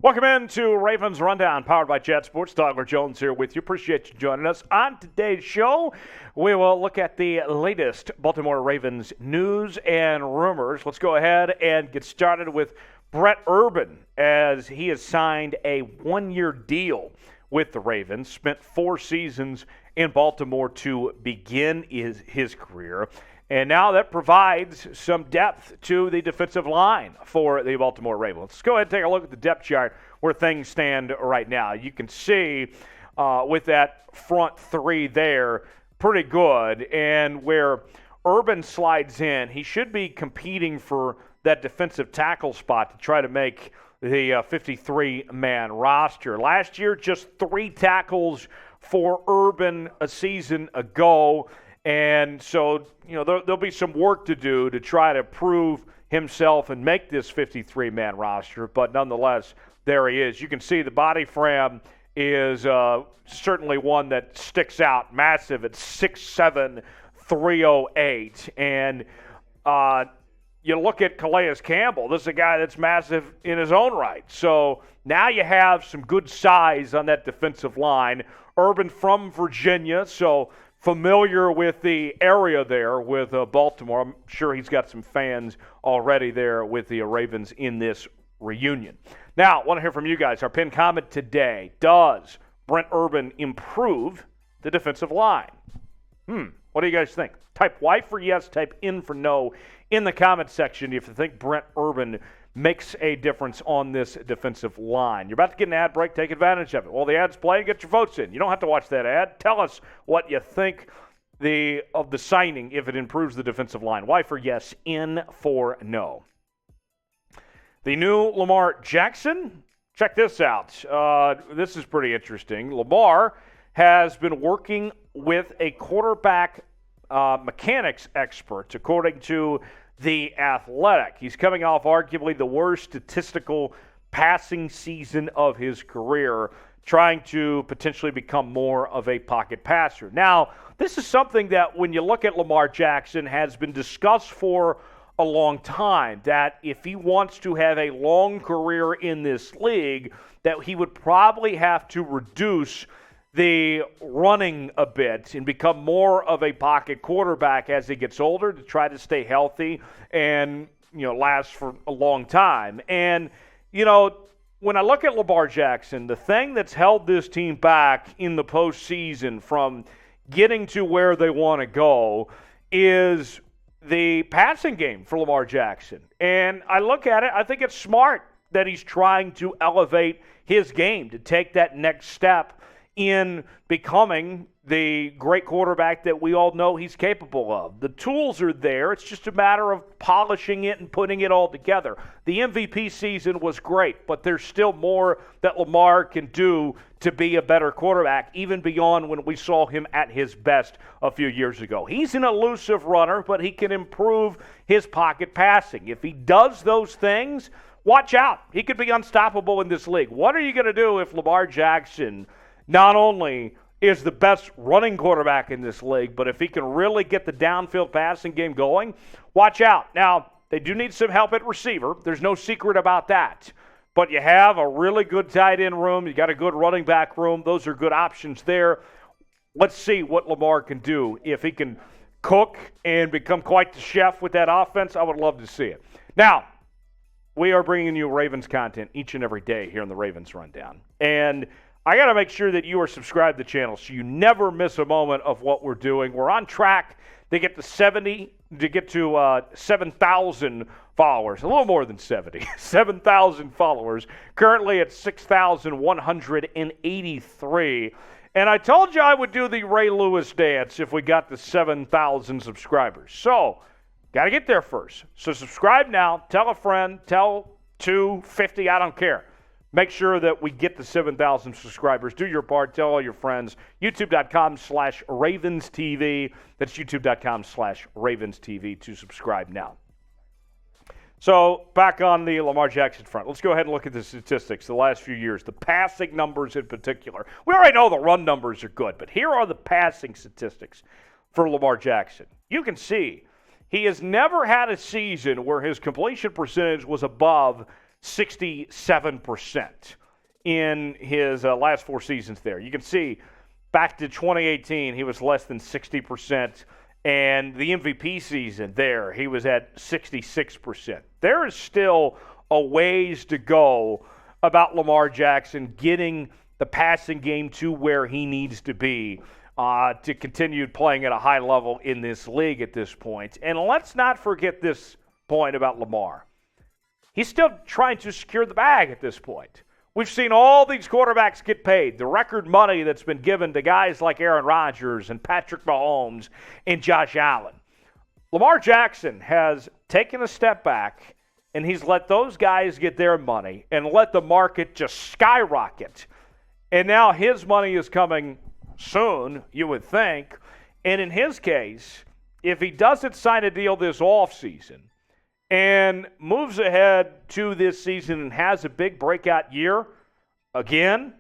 Welcome into Ravens Rundown, powered by Jet Sports. Douglas Jones here with you. Appreciate you joining us. On today's show, we will look at the latest Baltimore Ravens news and rumors. Let's go ahead and get started with Brent Urban, as he has signed a one-year deal with the Ravens, spent 4 seasons in Baltimore to begin his career. And now that provides some depth to the defensive line for the Baltimore Ravens. Let's go ahead and take a look at the depth chart where things stand right now. You can see with that front 3 there, pretty good. And where Urban slides in, he should be competing for that defensive tackle spot to try to make the 53-man roster. Last year, just 3 tackles for Urban a season ago. And so, there'll be some work to do to try to prove himself and make this 53-man roster. But nonetheless, there he is. You can see the body frame is certainly one that sticks out, massive at 6'7", 308. And you look at Calais Campbell. This is a guy that's massive in his own right. So now you have some good size on that defensive line. Urban from Virginia, so familiar with the area there with Baltimore. I'm sure he's got some fans already there with the Ravens in this reunion. Now, I want to hear from you guys. Our pinned comment today: does Brent Urban improve the defensive line? What do you guys think? Type Y for yes, type N for no in the comment section if you think Brent Urban makes a difference on this defensive line. You're about to get an ad break. Take advantage of it. While the ad's playing, get your votes in. You don't have to watch that ad. Tell us what you think of the signing if it improves the defensive line. Y for yes, N for no. The new Lamar Jackson. Check this out. This is pretty interesting. Lamar has been working with a quarterback mechanics expert, according to The Athletic. He's coming off arguably the worst statistical passing season of his career, trying to potentially become more of a pocket passer. Now, this is something that when you look at Lamar Jackson has been discussed for a long time, that if he wants to have a long career in this league, that he would probably have to reduce the running a bit and become more of a pocket quarterback as he gets older to try to stay healthy and, last for a long time. And, when I look at Lamar Jackson, the thing that's held this team back in the postseason from getting to where they want to go is the passing game for Lamar Jackson. And I look at it, I think it's smart that he's trying to elevate his game to take that next step in becoming the great quarterback that we all know he's capable of. The tools are there. It's just a matter of polishing it and putting it all together. The MVP season was great, but there's still more that Lamar can do to be a better quarterback, even beyond when we saw him at his best a few years ago. He's an elusive runner, but he can improve his pocket passing. If he does those things, watch out. He could be unstoppable in this league. What are you going to do if Lamar Jackson not only is the best running quarterback in this league, but if he can really get the downfield passing game going, watch out. Now, they do need some help at receiver. There's no secret about that. But you have a really good tight end room. You got a good running back room. Those are good options there. Let's see what Lamar can do. If he can cook and become quite the chef with that offense, I would love to see it. Now, we are bringing you Ravens content each and every day here on the Ravens Rundown. And I got to make sure that you are subscribed to the channel so you never miss a moment of what we're doing. We're on track to get to 7,000 followers, a little more than 70, 7,000 followers, currently at 6,183. And I told you I would do the Ray Lewis dance if we got to 7,000 subscribers. So, got to get there first. So subscribe now, tell a friend, tell 250, I don't care. Make sure that we get to 7,000 subscribers. Do your part. Tell all your friends. YouTube.com/RavensTV. That's YouTube.com/RavensTV to subscribe now. So back on the Lamar Jackson front. Let's go ahead and look at the statistics the last few years, the passing numbers in particular. We already know the run numbers are good, but here are the passing statistics for Lamar Jackson. You can see he has never had a season where his completion percentage was above 67% in his last 4 seasons there. You can see back to 2018, he was less than 60%. And the MVP season there, he was at 66%. There is still a ways to go about Lamar Jackson getting the passing game to where he needs to be to continue playing at a high level in this league at this point. And let's not forget this point about Lamar. He's still trying to secure the bag at this point. We've seen all these quarterbacks get paid, the record money that's been given to guys like Aaron Rodgers and Patrick Mahomes and Josh Allen. Lamar Jackson has taken a step back, and he's let those guys get their money and let the market just skyrocket. And now his money is coming soon, you would think. And in his case, if he doesn't sign a deal this offseason, and moves ahead to this season and has a big breakout year, again,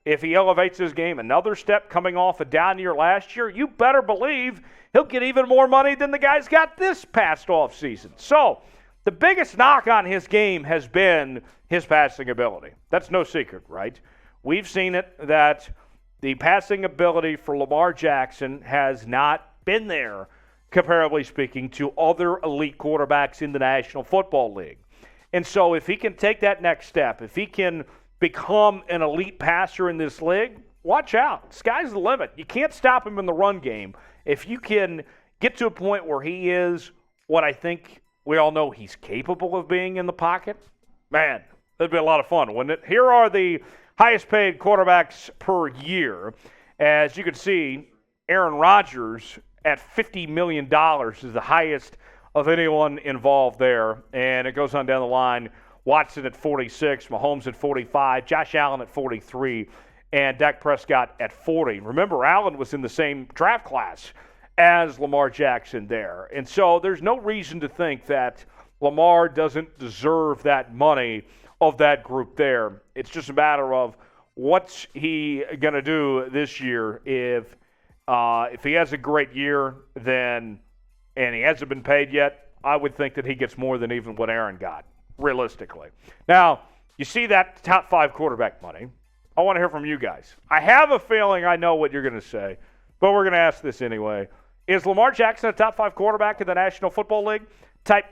if he elevates his game another step coming off a down year last year, you better believe he'll get even more money than the guys got this past offseason. So the biggest knock on his game has been his passing ability. That's no secret, right? We've seen it that the passing ability for Lamar Jackson has not been there, comparably speaking, to other elite quarterbacks in the National Football League. And so if he can take that next step, if he can become an elite passer in this league, watch out. Sky's the limit. You can't stop him in the run game. If you can get to a point where he is what I think we all know he's capable of being in the pocket, man, that'd be a lot of fun, wouldn't it? Here are the highest paid quarterbacks per year. As you can see, Aaron Rodgers at $50 million is the highest of anyone involved there. And it goes on down the line. Watson at 46, Mahomes at 45, Josh Allen at 43, and Dak Prescott at 40. Remember, Allen was in the same draft class as Lamar Jackson there. And so there's no reason to think that Lamar doesn't deserve that money of that group there. It's just a matter of what's he going to do this year if he has a great year, and he hasn't been paid yet, I would think that he gets more than even what Aaron got, realistically. Now, you see that top 5 quarterback money. I want to hear from you guys. I have a feeling I know what you're going to say, but we're going to ask this anyway. Is Lamar Jackson a top 5 quarterback in the National Football League? Type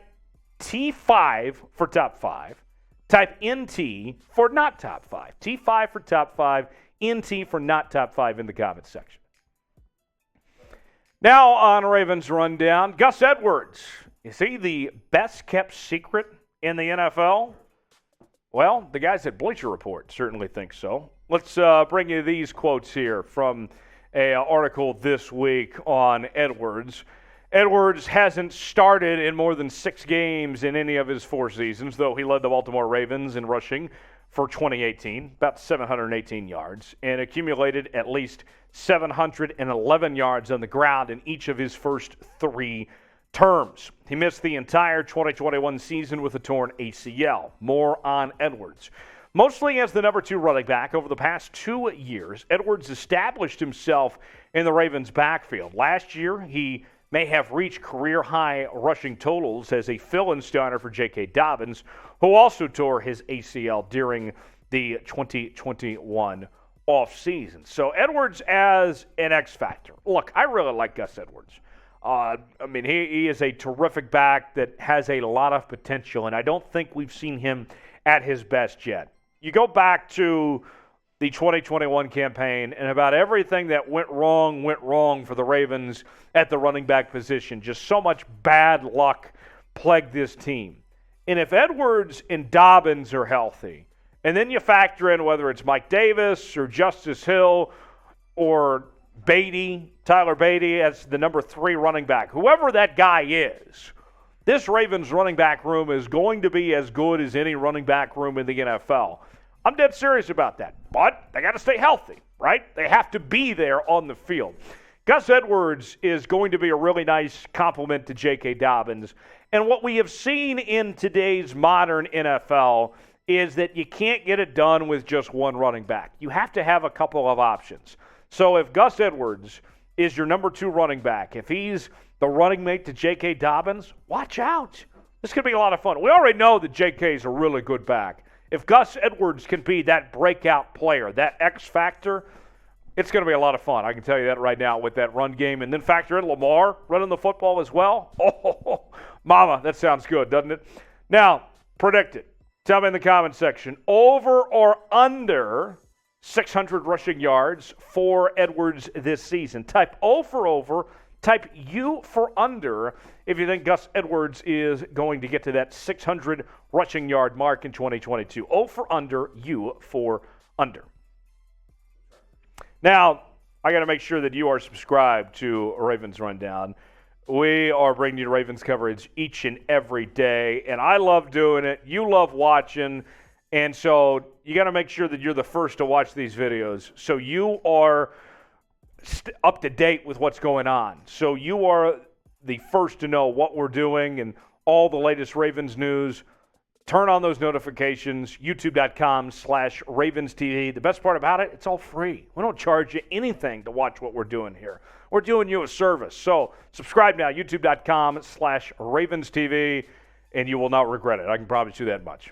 T5 for top 5. Type NT for not top 5. T5 for top 5. NT for not top 5 in the comments section. Now on Ravens Rundown, Gus Edwards. Is he the best-kept secret in the NFL? Well, the guys at Bleacher Report certainly think so. Let's bring you these quotes here from an article this week on Edwards. Edwards hasn't started in more than 6 games in any of his 4 seasons, though he led the Baltimore Ravens in rushing for 2018, about 718 yards, and accumulated at least 711 yards on the ground in each of his first 3 terms. He missed the entire 2021 season with a torn ACL. More on Edwards. Mostly as the number 2 running back over the past 2 years, Edwards established himself in the Ravens' backfield. Last year, he may have reached career-high rushing totals as a fill-in starter for J.K. Dobbins, who also tore his ACL during the 2021 offseason. So Edwards as an X factor. Look, I really like Gus Edwards. He is a terrific back that has a lot of potential, and I don't think we've seen him at his best yet. You go back to the 2021 campaign, and about everything that went wrong for the Ravens at the running back position. Just so much bad luck plagued this team. And if Edwards and Dobbins are healthy, and then you factor in whether it's Mike Davis or Justice Hill or Tyler Beatty as the number 3 running back, whoever that guy is, this Ravens running back room is going to be as good as any running back room in the NFL. I'm dead serious about that. But they got to stay healthy, right? They have to be there on the field. Gus Edwards is going to be a really nice complement to J.K. Dobbins. And what we have seen in today's modern NFL is that you can't get it done with just one running back. You have to have a couple of options. So if Gus Edwards is your number 2 running back, if he's the running mate to J.K. Dobbins, watch out. This could be a lot of fun. We already know that J.K. is a really good back. If Gus Edwards can be that breakout player, that X factor, it's going to be a lot of fun. I can tell you that right now with that run game. And then factor in Lamar running the football as well. Oh, mama, that sounds good, doesn't it? Now, predict it. Tell me in the comment section, over or under 600 rushing yards for Edwards this season. Type O for over, type U for under if you think Gus Edwards is going to get to that 600 rushing yard mark in 2022. O for under, U for under. Now, I got to make sure that you are subscribed to Ravens Rundown. We are bringing you Ravens coverage each and every day, and I love doing it. You love watching, and so you got to make sure that you're the first to watch these videos so you are up to date with what's going on. So you are the first to know what we're doing and all the latest Ravens news. Turn on those notifications, youtube.com/RavensTV. The best part about it, it's all free. We don't charge you anything to watch what we're doing here. We're doing you a service. So subscribe now, youtube.com/RavensTV, and you will not regret it. I can promise you that much.